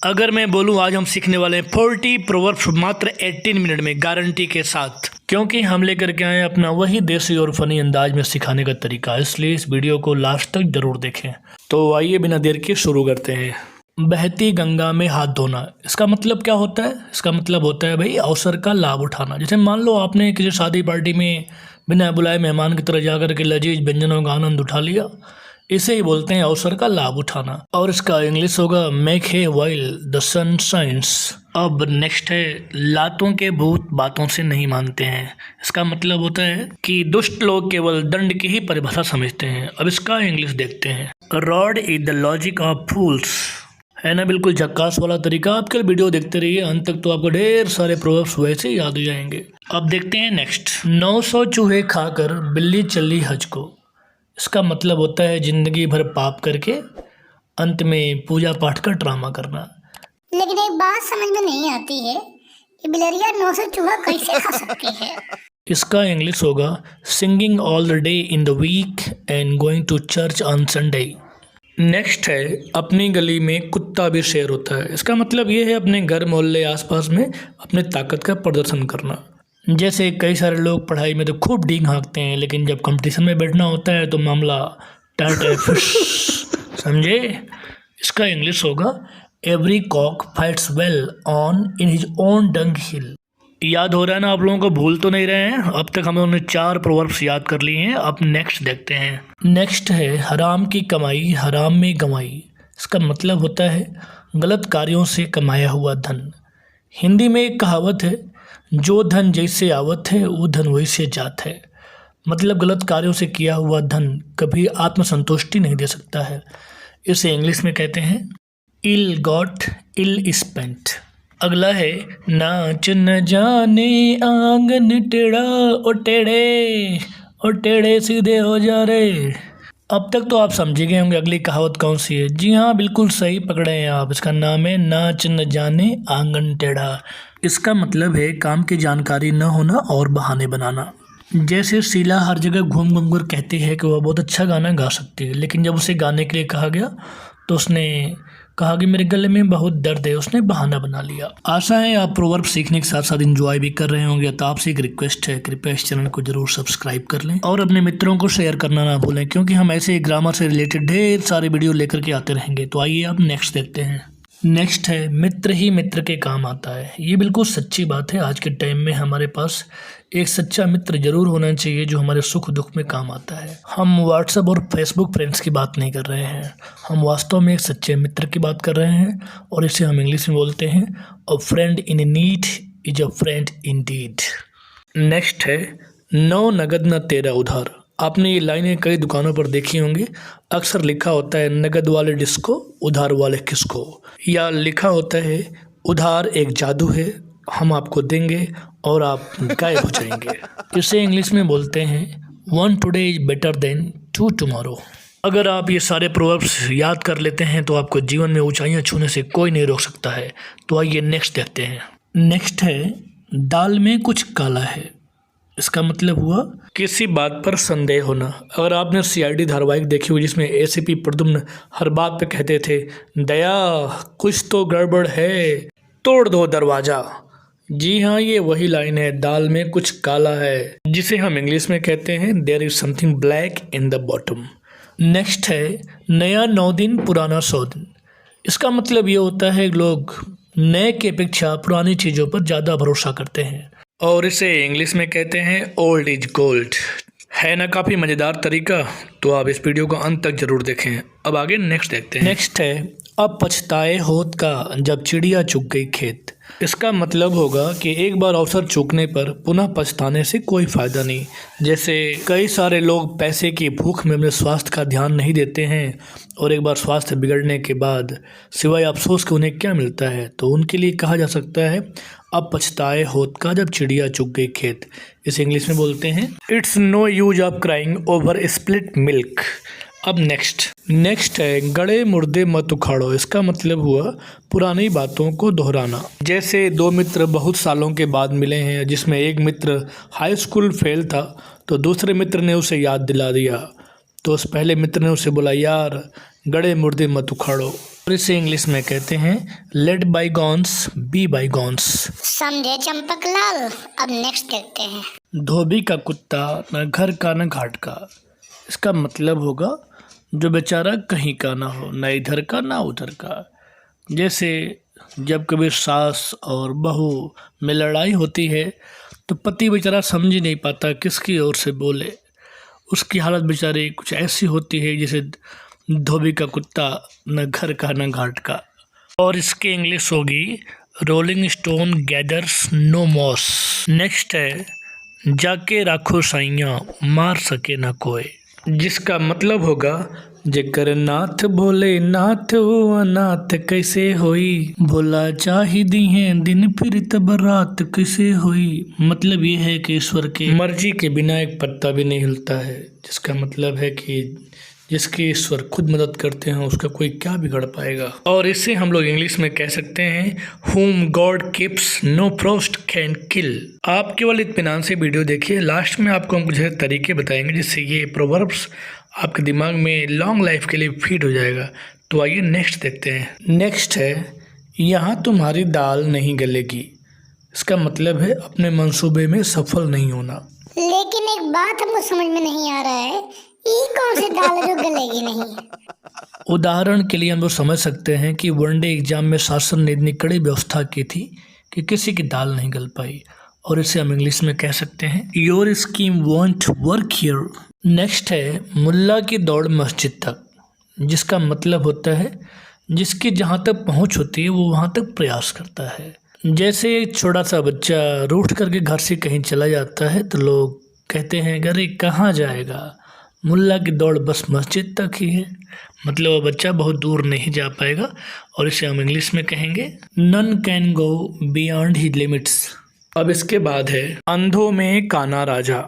अगर मैं बोलूँ आज हम सीखने वाले हैं 40 प्रोवर्ब्स मात्र 18 मिनट में गारंटी के साथ, क्योंकि हम लेकर के आए अपना वही देसी और फनी अंदाज में सिखाने का तरीका, इसलिए इस वीडियो को लास्ट तक जरूर देखें। तो आइए बिना देर के शुरू करते हैं। बहती गंगा में हाथ धोना, इसका मतलब क्या होता है? इसका मतलब होता है भाई अवसर का लाभ उठाना। जैसे मान लो आपने किसी शादी पार्टी में बिना बुलाए मेहमान की तरह जाकर के लजीज व्यंजनों का आनंद उठा लिया, इसे ही बोलते हैं अवसर का लाभ उठाना। और इसका इंग्लिश होगा make hay while the sun shines. अब नेक्स्ट है लातों के भूत बातों से नहीं मानते हैं। इसका मतलब होता है कि दुष्ट लोग केवल दंड की ही परिभाषा समझते हैं। अब इसका इंग्लिश देखते हैं। Rod is the logic of fools, है ना बिल्कुल झक्कास वाला तरीका। आपके वीडियो देखते रहिए अंत तक, तो आपको ढेर सारे प्रोवर्ब्स वैसे ही याद हो जाएंगे। अब देखते हैं नेक्स्ट। 900 चूहे खाकर बिल्ली चली हज को। इसका मतलब होता है जिंदगी भर पाप करके अंत में पूजा पाठ का ड्रामा करना। लेकिन एक बात समझ में नहीं आती है कि बिलरिया 900 चूहा कैसे खा सकती है। इसका इंग्लिश होगा singing all the day in the week and going to church on Sunday. Next है अपनी गली में कुत्ता भी शेर होता है। इसका मतलब ये है अपने घर मोहल्ले आसपास में अपने ताकत का प्रदर्शन करना। जैसे कई सारे लोग पढ़ाई में तो खूब डींग हाँकते हैं, लेकिन जब कंपटीशन में बैठना होता है तो मामला टाइट है, समझे। इसका इंग्लिश होगा every cock fights well on in his own dung hill. याद हो रहा है ना आप लोगों को, भूल तो नहीं रहे हैं? अब तक हम लोगों ने 4 प्रोवर्ब्स याद कर लिए हैं। अब नेक्स्ट देखते हैं। नेक्स्ट है हराम की कमाई हराम में गंवाई। इसका मतलब होता है गलत कार्यों से कमाया हुआ धन। हिंदी में एक कहावत है, जो धन जैसे आवत है वो धन वैसे जात है। मतलब गलत कार्यों से किया हुआ धन कभी आत्मसंतुष्टि नहीं दे सकता है। इसे इंग्लिश में कहते हैं इल गॉट इल स्पेंट। अगला है नाच न जाने आंगन टेढ़ा ओ टेढ़े सीधे हो जा रे। अब तक तो आप समझ गए होंगे अगली कहावत कौन सी है। जी हाँ, बिल्कुल सही पकड़े हैं आप। इसका नाम है नाच न जाने आंगन टेढ़ा। इसका मतलब है काम की जानकारी न होना और बहाने बनाना। जैसे शीला हर जगह घूम घूम कर कहती है कि वह बहुत अच्छा गाना गा सकती है, लेकिन जब उसे गाने के लिए कहा गया तो उसने कहा कि मेरे गले में बहुत दर्द है, उसने बहाना बना लिया। आशा है आप प्रोवर्ब सीखने के साथ साथ एंजॉय भी कर रहे होंगे। तो आपसे एक रिक्वेस्ट है, कृपया इस चैनल को जरूर सब्सक्राइब कर लें और अपने मित्रों को शेयर करना ना भूलें, क्योंकि हम ऐसे ग्रामर से रिलेटेड ढेर सारे वीडियो लेकर के आते रहेंगे। तो आइए आप नेक्स्ट देखते हैं। नेक्स्ट है मित्र ही मित्र के काम आता है। ये बिल्कुल सच्ची बात है। आज के टाइम में हमारे पास एक सच्चा मित्र जरूर होना चाहिए जो हमारे सुख दुख में काम आता है। हम व्हाट्सएप और फेसबुक फ्रेंड्स की बात नहीं कर रहे हैं, हम वास्तव में एक सच्चे मित्र की बात कर रहे हैं। और इसे हम इंग्लिश में बोलते हैं अ friend in need is a friend Indeed. Next है नो नगद न तेरा उधार। आपने ये लाइनें कई दुकानों पर देखी होंगी। अक्सर लिखा होता है नगद वाले डिस्को उधार वाले किसको, या लिखा होता है उधार एक जादू है, हम आपको देंगे और आप गायब हो जाएंगे। इसे इंग्लिश में बोलते हैं one today is better than 2 tomorrow. अगर आप ये सारे प्रोवर्ब्स याद कर लेते हैं तो आपको जीवन में ऊंचाइयां छूने से कोई नहीं रोक सकता है। तो आइए नेक्स्ट देखते हैं। नेक्स्ट है दाल में कुछ काला है। इसका मतलब हुआ किसी बात पर संदेह होना। अगर आपने CID धारावाहिक देखी हुई जिसमें ACP प्रद्युम्न हर बात पे कहते थे दया कुछ तो गड़बड़ है, तोड़ दो दरवाजा। जी हाँ, ये वही लाइन है, दाल में कुछ काला है, जिसे हम इंग्लिश में कहते हैं there is something black in the bottom. Next है नया 9 दिन पुराना 100 दिन। इसका मतलब ये होता है लोग नए की अपेक्षा पुरानी चीज़ों पर ज़्यादा भरोसा करते हैं और इसे इंग्लिश में कहते हैं ओल्ड इज गोल्ड। है ना काफ़ी मज़ेदार तरीका? तो आप इस वीडियो को अंत तक जरूर देखें। अब आगे नेक्स्ट देखते हैं। नेक्स्ट है अब पछताए होत का जब चिड़िया चुग गई खेत। इसका मतलब होगा कि एक बार अवसर चूकने पर पुनः पछताने से कोई फ़ायदा नहीं। जैसे कई सारे लोग पैसे की भूख में अपने स्वास्थ्य का ध्यान नहीं देते हैं और एक बार स्वास्थ्य बिगड़ने के बाद सिवाय अफसोस के उन्हें क्या मिलता है, तो उनके लिए कहा जा सकता है अब पछताए होत का जब चिड़िया चुग गई खेत। इसे इंग्लिश में बोलते हैं it's no use of crying over split milk. अब नेक्स्ट है गड़े मुर्दे मत उखाड़ो। इसका मतलब हुआ पुरानी बातों को दोहराना। जैसे 2 मित्र बहुत सालों के बाद मिले हैं, जिसमें एक मित्र हाई स्कूल फेल था तो दूसरे मित्र ने उसे याद दिला दिया। तो उस पहले मित्र ने उसे बोला यार गड़े मुर्दे मत उखाड़ो। और इसे इंग्लिश में कहते हैं लेट बाईगॉन्स बी बाईगॉन्स। समझे चंपक लाल। अब नेक्स्ट देखते हैं। धोबी का कुत्ता न घर का न घाट का। इसका मतलब होगा जो बेचारा कहीं का ना हो, न इधर का ना उधर का। जैसे जब कभी सास और बहू में लड़ाई होती है तो पति बेचारा समझ ही नहीं पाता किसकी ओर से बोले। उसकी हालत बेचारी कुछ ऐसी होती है जैसे धोबी का कुत्ता न घर का न घाट का। और इसकी इंग्लिश होगी rolling stone gathers no moss. Next है जाके राखो साइयाँ मार सके ना कोई, जिसका मतलब होगा जेकर नाथ भोले नाथ वो अनाथ कैसे होई, भोला चाही दी है दिन फिर तब रात कैसे होई। मतलब ये है कि ईश्वर की मर्जी के बिना एक पत्ता भी नहीं हिलता है, जिसका मतलब है कि जिसकी ईश्वर खुद मदद करते हैं उसका कोई क्या बिगड़ पाएगा। और इसे हम लोग इंग्लिश में कह सकते हैं whom God keeps no frost can kill। आप केवल इत्मीनान से वीडियो देखिए, लास्ट में आपको हम कुछ तरीके बताएंगे जिससे ये प्रोवर्ब्स आपके दिमाग में लॉन्ग लाइफ के लिए फिट हो जाएगा। तो आइए नेक्स्ट देखते हैं। नेक्स्ट है यहाँ तुम्हारी दाल नहीं गलेगी। इसका मतलब है अपने मंसूबे में सफल नहीं होना। लेकिन एक बात हमको समझ में नहीं आ रहा है, ये कौन सी दाल है जो गलेगी नहीं? उदाहरण के लिए हम लोग समझ सकते हैं कि वनडे एग्जाम में शासन ने इतनी कड़ी व्यवस्था की थी कि किसी की दाल नहीं गल पाई, और इसे हम इंग्लिश में कह सकते हैं your scheme want work here. Next है मुल्ला की दौड़ मस्जिद तक, जिसका मतलब होता है जिसकी जहाँ तक पहुँच होती है वो वहाँ तक प्रयास करता है। जैसे एक छोटा सा बच्चा रूठ करके घर से कहीं चला जाता है तो लोग कहते हैं अरे कहाँ जाएगा, मुल्ला की दौड़ बस मस्जिद तक ही है। मतलब वो बच्चा बहुत दूर नहीं जा पाएगा, और इसे हम इंग्लिश में कहेंगे none can go beyond his limits. अब इसके बाद है अंधों में काना राजा।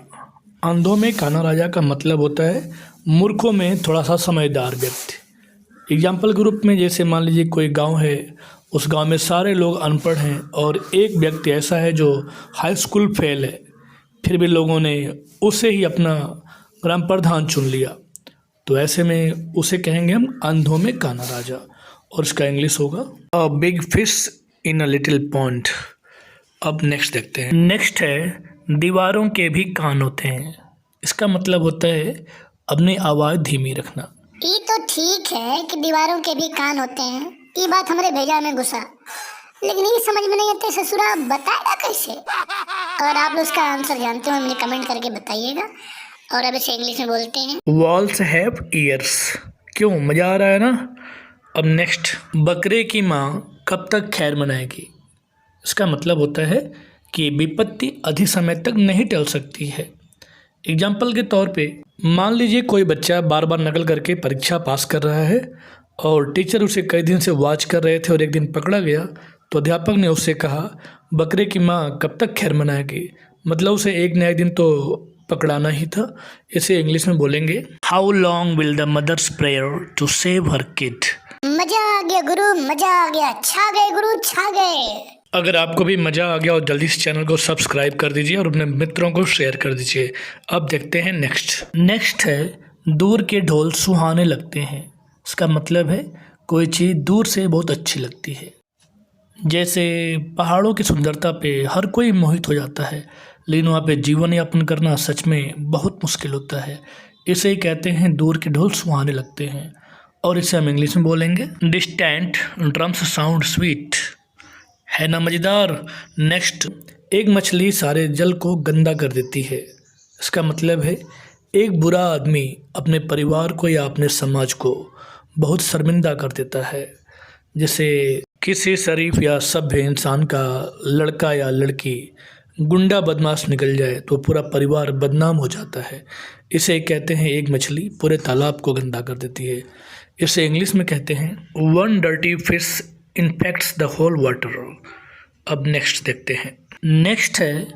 अंधों में काना राजा का मतलब होता है मूर्खों में थोड़ा सा समझदार व्यक्ति। एग्जाम्पल के रूप में जैसे मान लीजिए कोई गांव है, उस गांव में सारे लोग अनपढ़ हैं और एक व्यक्ति ऐसा है जो हाई स्कूल फेल है, फिर भी लोगों ने उसे ही अपना ग्राम प्रधान चुन लिया, तो ऐसे में उसे कहेंगे हम अंधों में काना राजा। और इसका इंग्लिश होगा a big fish in a little pond. अब नेक्स्ट देखते हैं। नेक्स्ट है दीवारों के भी कान होते हैं। इसका मतलब होता है अपनी आवाज़ धीमी रखना। ये तो ठीक है कि दीवारों के भी कान होते हैं, ये बात हमारे भेजा में घुसा, लेकिन ये समझ में नहीं आता ससुरा बताएगा कैसे? अगर आप उसका आंसर जानते हो मुझे कमेंट करके बताइएगा। और अब इसे इंग्लिश में बोलते हैं वॉल्स हैव ईयर्स। क्यों, मज़ा आ रहा है ना। अब नेक्स्ट बकरे की माँ कब तक खैर मनाएगी। इसका मतलब होता है कि विपत्ति अधिक समय तक नहीं टल सकती है। एग्जाम्पल के तौर पे मान लीजिए कोई बच्चा बार बार नकल करके परीक्षा पास कर रहा है और टीचर उसे कई दिन से वॉच कर रहे थे और एक दिन पकड़ा गया, तो अध्यापक ने उससे कहा बकरे की माँ कब तक खैर मनाएगी। मतलब उसे एक न एक दिन तो पकड़ाना ही था। इसे इंग्लिश में बोलेंगे how long will the mother's prayer to save her kid. मजा आ गया गुरु, मजा आ गया, छा गए गुरु, छा गए। अगर आपको भी मज़ा आ गया और जल्दी से चैनल को सब्सक्राइब कर दीजिए और अपने मित्रों को शेयर कर दीजिए। अब देखते हैं नेक्स्ट है दूर के ढोल सुहाने लगते हैं। इसका मतलब है कोई चीज़ दूर से बहुत अच्छी लगती है। जैसे पहाड़ों की सुंदरता पे हर कोई मोहित हो जाता है, लेकिन वहाँ पे जीवन यापन करना सच में बहुत मुश्किल होता है। इसे ही कहते हैं दूर के ढोल सुहाने लगते हैं, और इसे हम इंग्लिश में बोलेंगे डिस्टेंट ड्रम्स साउंड स्वीट। है ना मज़ेदार। नेक्स्ट एक मछली सारे जल को गंदा कर देती है। इसका मतलब है एक बुरा आदमी अपने परिवार को या अपने समाज को बहुत शर्मिंदा कर देता है। जैसे किसी शरीफ या सभ्य इंसान का लड़का या लड़की गुंडा बदमाश निकल जाए तो पूरा परिवार बदनाम हो जाता है। इसे कहते हैं एक मछली पूरे तालाब को गंदा कर देती है। इसे इंग्लिश में कहते हैं one dirty fish infects the whole water. अब नेक्स्ट देखते हैं। नेक्स्ट है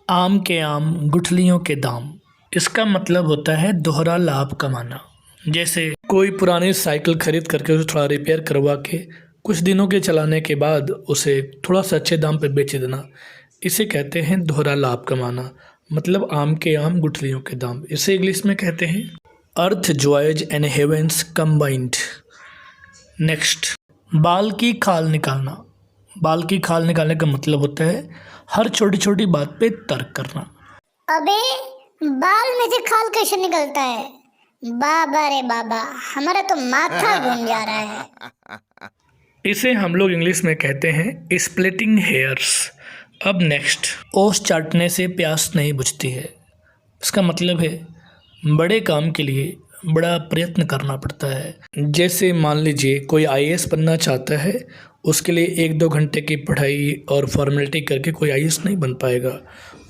आम के आम गुठलियों के दाम। इसका मतलब होता है दोहरा लाभ कमाना। जैसे कोई पुरानी साइकिल खरीद करके उसे थोड़ा रिपेयर करवा के कुछ दिनों के चलाने के बाद उसे थोड़ा सा अच्छे दाम पे बेच देना, इसे कहते हैं दोहरा लाभ कमाना। मतलब आम के आम गुठलियों के दाम। इसे इंग्लिश में कहते हैं earth joys and heavens combined. Next बाल की खाल निकालना। बाल की खाल निकालने का मतलब होता है हर छोटी छोटी बात पे तर्क करना। अबे बाल में से खाल कैसे निकलता है? बाबा रे बाबा, हमारा तो माथा घूम जा रहा है। इसे हम लोग इंग्लिश में कहते हैं स्प्लिटिंग हेयर्स। अब नेक्स्ट, ओस चाटने से प्यास नहीं बुझती है। इसका मतलब है बड़े काम के लिए बड़ा प्रयत्न करना पड़ता है। जैसे मान लीजिए कोई आईएएस बनना चाहता है, उसके लिए 1-2 घंटे की पढ़ाई और फॉर्मेलिटी करके कोई आईएएस नहीं बन पाएगा,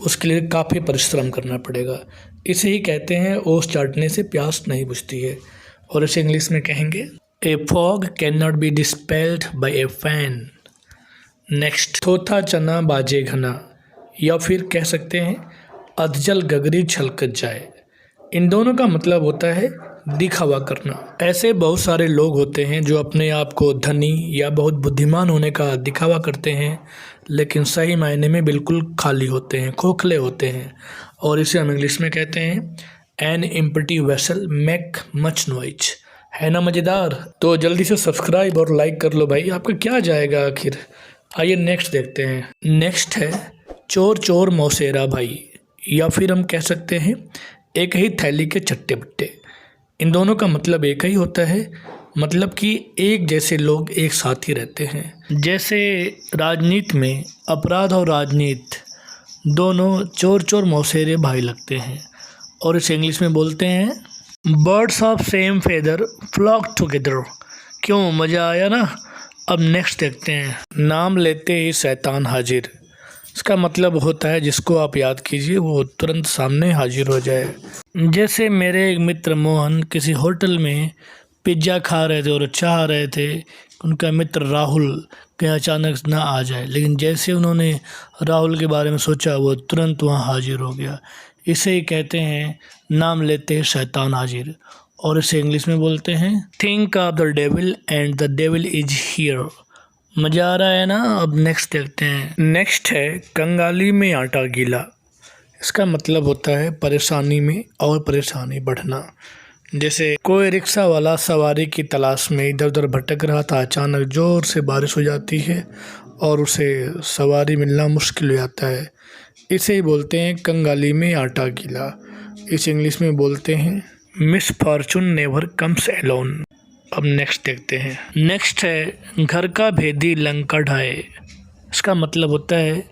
उसके लिए काफ़ी परिश्रम करना पड़ेगा। इसे ही कहते हैं ओस चाटने से प्यास नहीं बुझती है। और इसे इंग्लिश में कहेंगे a fog can not be dispelled by a fan. Next, थोथा चना बाजे घना, या फिर कह सकते हैं अधजल गगरी छलकत जाए। इन दोनों का मतलब होता है दिखावा करना। ऐसे बहुत सारे लोग होते हैं जो अपने आप को धनी या बहुत बुद्धिमान होने का दिखावा करते हैं, लेकिन सही मायने में बिल्कुल खाली होते हैं, खोखले होते हैं। और इसे हम इंग्लिश में कहते हैं an empty vessel make much noise. है ना मज़ेदार? तो जल्दी से सब्सक्राइब और लाइक कर लो भाई, आपका क्या जाएगा आखिर। आइए नेक्स्ट देखते हैं। नेक्स्ट है चोर चोर मौसेरा भाई, या फिर हम कह सकते हैं एक ही थैली के चट्टे बट्टे। इन दोनों का मतलब एक ही होता है, मतलब कि एक जैसे लोग एक साथ ही रहते हैं। जैसे राजनीति में अपराध और राजनीति दोनों चोर चोर मौसेरे भाई लगते हैं, और इसे इंग्लिश में बोलते हैं birds of same feather flock together. क्यों, मज़ा आया ना? अब नेक्स्ट देखते हैं। नाम लेते ही शैतान हाजिर। इसका मतलब होता है जिसको आप याद कीजिए वो तुरंत सामने हाजिर हो जाए। जैसे मेरे एक मित्र मोहन किसी होटल में पिज्ज़ा खा रहे थे और चाह रहे थे उनका मित्र राहुल कहीं अचानक ना आ जाए, लेकिन जैसे उन्होंने राहुल के बारे में सोचा वो तुरंत वहाँ हाजिर हो गया। इसे ही कहते हैं नाम लेते ही शैतान हाजिर, और इसे इंग्लिश में बोलते हैं think of the devil and the devil is here. मज़ा आ रहा है ना? अब नेक्स्ट देखते हैं। नेक्स्ट है कंगाली में आटा गीला। इसका मतलब होता है परेशानी में और परेशानी बढ़ना। जैसे कोई रिक्शा वाला सवारी की तलाश में इधर उधर भटक रहा था, अचानक ज़ोर से बारिश हो जाती है और उसे सवारी मिलना मुश्किल हो जाता है। इसे ही बोलते हैं कंगाली में आटा गीला। इसे इंग्लिश में बोलते हैं misfortune never comes alone. अब नेक्स्ट देखते हैं। नेक्स्ट है घर का भेदी लंका ढाए। इसका मतलब होता है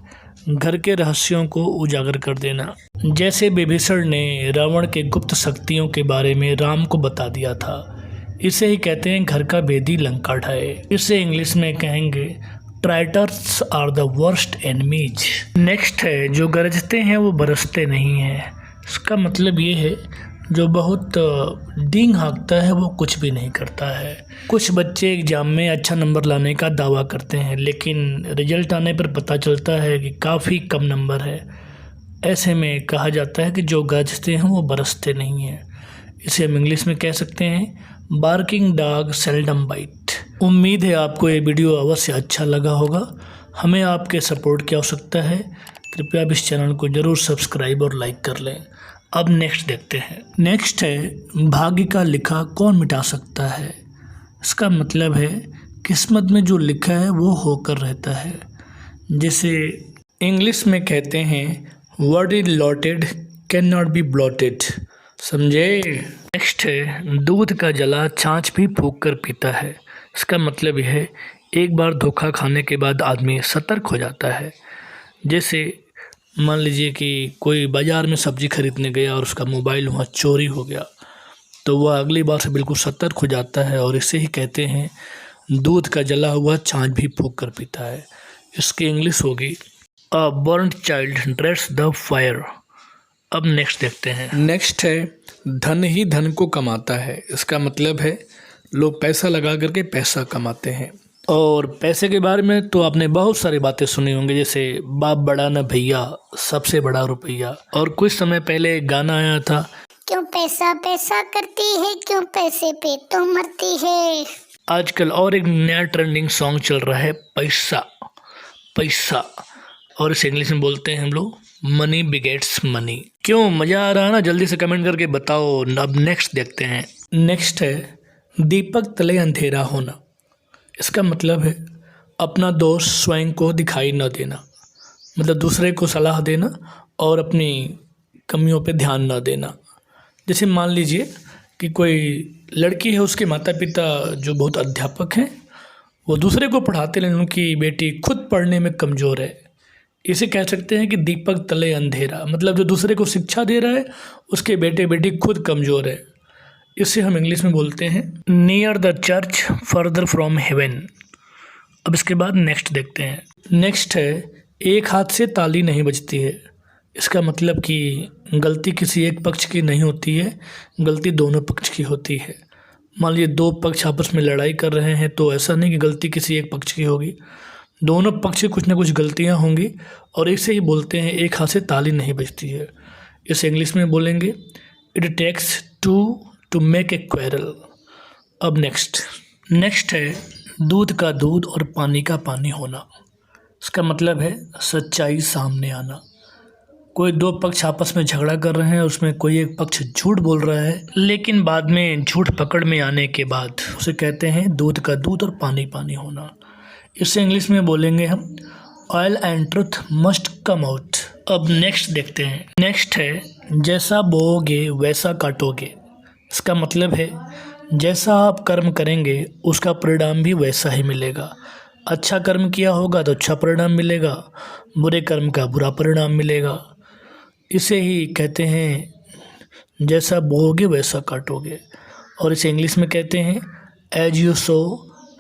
घर के रहस्यों को उजागर कर देना। जैसे विभीषण ने रावण के गुप्त शक्तियों के बारे में राम को बता दिया था, इसे ही कहते हैं घर का भेदी लंका ढाए। इसे इंग्लिश में कहेंगे traitors are the worst enemies. Next है जो गरजते हैं वो बरसते नहीं हैं। इसका मतलब ये है जो बहुत डींग हाँकता है वो कुछ भी नहीं करता है। कुछ बच्चे एग्ज़ाम में अच्छा नंबर लाने का दावा करते हैं, लेकिन रिजल्ट आने पर पता चलता है कि काफ़ी कम नंबर है। ऐसे में कहा जाता है कि जो गरजते हैं वो बरसते नहीं हैं। इसे हम इंग्लिश में कह सकते हैं बार्किंग डॉग सेल्डम बाइट। उम्मीद है आपको ये वीडियो अवश्य अच्छा लगा होगा। हमें आपके सपोर्ट की आवश्यकता है। कृपया अब इस चैनल को ज़रूर सब्सक्राइब और लाइक कर लें। अब नेक्स्ट देखते हैं। नेक्स्ट है भाग्य का लिखा कौन मिटा सकता है। इसका मतलब है किस्मत में जो लिखा है वो होकर रहता है। जैसे इंग्लिश में कहते हैं word is allotted can not B blotted. समझे? नेक्स्ट है दूध का जला छाछ भी फूंक कर पीता है। इसका मतलब यह है एक बार धोखा खाने के बाद आदमी सतर्क हो जाता है। जैसे मान लीजिए कि कोई बाज़ार में सब्ज़ी खरीदने गया और उसका मोबाइल वहाँ चोरी हो गया, तो वह अगली बार से बिल्कुल सतर्क हो जाता है, और इसे ही कहते हैं दूध का जला हुआ छाछ भी फूंक कर पीता है। इसकी इंग्लिश होगी a burned child dreads the fire. अब नेक्स्ट देखते हैं। नेक्स्ट है धन ही धन को कमाता है। इसका मतलब है लोग पैसा लगा करके पैसा कमाते हैं। और पैसे के बारे में तो आपने बहुत सारी बातें सुनी होंगी, जैसे बाप बड़ा न भैया सबसे बड़ा रुपया। और कुछ समय पहले एक गाना आया था क्यों पैसा पैसा करती है, क्यों पैसे पे तो मरती है। आजकल और एक नया ट्रेंडिंग सॉन्ग चल रहा है पैसा पैसा, और इसे इंग्लिश में बोलते हैं हम लोग मनी बिगेट्स मनी। क्यों, मज़ा आ रहा है ना? जल्दी से कमेंट करके बताओ। अब नेक्स्ट देखते हैं। नेक्स्ट है दीपक तले अंधेरा होना। इसका मतलब है अपना दोष स्वयं को दिखाई न देना, मतलब दूसरे को सलाह देना और अपनी कमियों पे ध्यान न देना। जैसे मान लीजिए कि कोई लड़की है, उसके माता पिता जो बहुत अध्यापक हैं, वो दूसरे को पढ़ाते हैं, उनकी बेटी खुद पढ़ने में कमज़ोर है। इसे कह सकते हैं कि दीपक तले अंधेरा, मतलब जो दूसरे को शिक्षा दे रहा है उसके बेटे बेटी खुद कमज़ोर है। इसे हम इंग्लिश में बोलते हैं near the church further from heaven. अब इसके बाद नेक्स्ट देखते हैं। नेक्स्ट है एक हाथ से ताली नहीं बजती है। इसका मतलब कि गलती किसी एक पक्ष की नहीं होती है, गलती दोनों पक्ष की होती है। मान लीजिए दो पक्ष आपस में लड़ाई कर रहे हैं तो ऐसा नहीं कि गलती किसी एक पक्ष की होगी, दोनों पक्ष की कुछ ना कुछ गलतियां होंगी और इसे ही बोलते हैं एक हाथ से ताली नहीं बजती है। इसे इंग्लिश में बोलेंगे it takes two to make a quarrel. अब नेक्स्ट है दूध का दूध और पानी का पानी होना। इसका मतलब है सच्चाई सामने आना। कोई दो पक्ष आपस में झगड़ा कर रहे हैं, उसमें कोई एक पक्ष झूठ बोल रहा है, लेकिन बाद में झूठ पकड़ में आने के बाद उसे कहते हैं दूध का दूध और पानी पानी होना। इसे इंग्लिश में बोलेंगे हम oil and truth must come out. अब नेक्स्ट देखते हैं। नेक्स्ट है जैसा बोओगे वैसा काटोगे। इसका मतलब है जैसा आप कर्म करेंगे उसका परिणाम भी वैसा ही मिलेगा। अच्छा कर्म किया होगा तो अच्छा परिणाम मिलेगा, बुरे कर्म का बुरा परिणाम मिलेगा। इसे ही कहते हैं जैसा बोओगे वैसा काटोगे, और इसे इंग्लिश में कहते हैं as you sow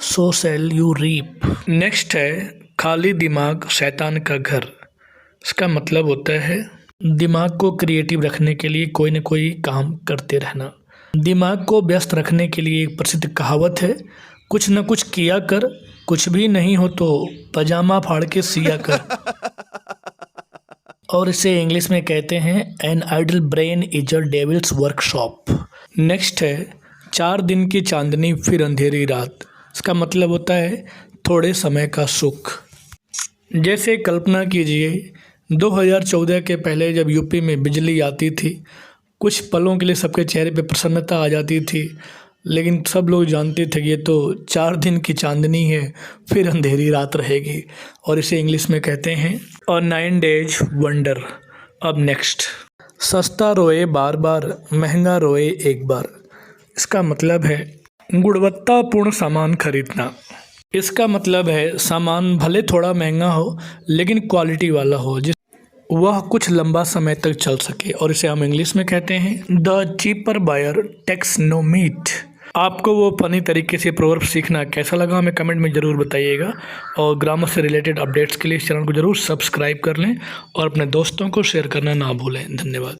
so shall you reap. Next है खाली दिमाग शैतान का घर। इसका मतलब होता है दिमाग को क्रिएटिव रखने के लिए कोई न कोई काम करते रहना। दिमाग को व्यस्त रखने के लिए एक प्रसिद्ध कहावत है, कुछ न कुछ किया कर, कुछ भी नहीं हो तो पजामा फाड़ के सिया कर। और इसे इंग्लिश में कहते हैं an idle brain is a devil's workshop. Next है 4 दिन की चांदनी फिर अंधेरी रात। इसका मतलब होता है थोड़े समय का सुख। जैसे कल्पना कीजिए 2014 के पहले जब यूपी में बिजली आती थी, कुछ पलों के लिए सबके चेहरे पे प्रसन्नता आ जाती थी, लेकिन सब लोग जानते थे कि ये तो 4 दिन की चांदनी है, फिर अंधेरी रात रहेगी, और इसे इंग्लिश में कहते हैं और 9 डेज वंडर। अब नेक्स्ट सस्ता रोए बार बार, महंगा रोए एक बार। इसका मतलब है गुणवत्तापूर्ण सामान खरीदना। इसका मतलब है सामान भले थोड़ा महंगा हो लेकिन क्वालिटी वाला हो, जिस वह कुछ लंबा समय तक चल सके, और इसे हम इंग्लिश में कहते हैं the cheaper buyer takes no meat. आपको वो फनी तरीके से प्रोवर्ब सीखना कैसा लगा हमें कमेंट में ज़रूर बताइएगा, और ग्रामर से रिलेटेड अपडेट्स के लिए इस चैनल को ज़रूर सब्सक्राइब कर लें और अपने दोस्तों को शेयर करना ना भूलें। धन्यवाद।